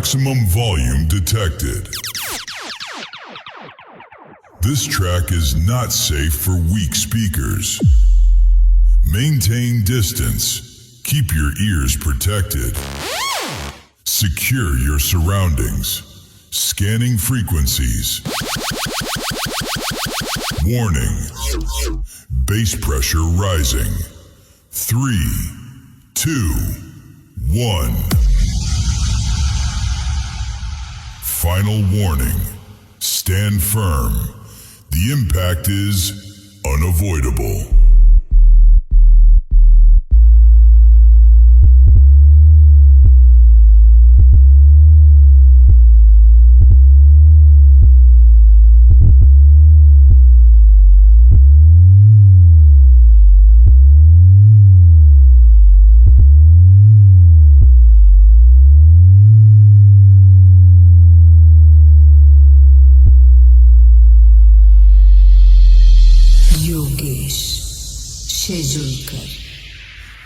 Maximum volume detected. This track is not safe for weak speakers. Maintain distance. Keep your ears protected. Secure your surroundings. Scanning frequencies. Warning. Bass pressure rising. 3, 2, 1. Final warning. Stand firm. The impact is unavoidable.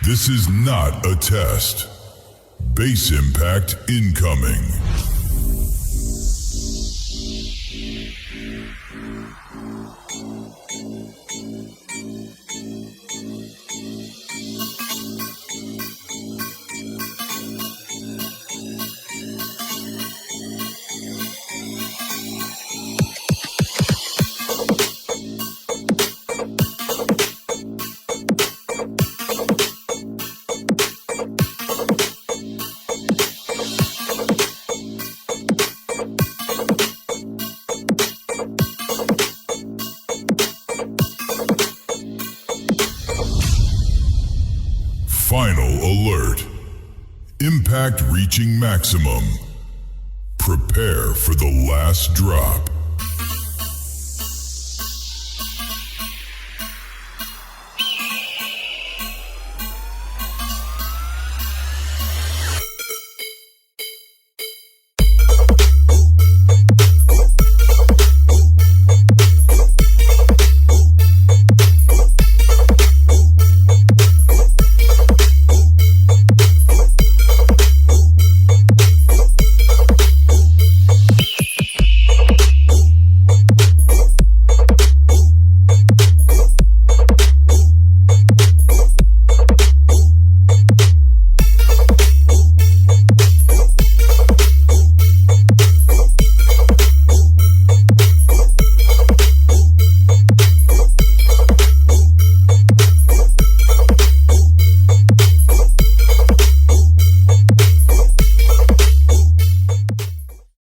This is not a test. Bass impact incoming. Final alert. Impact reaching maximum. Prepare for the last drop.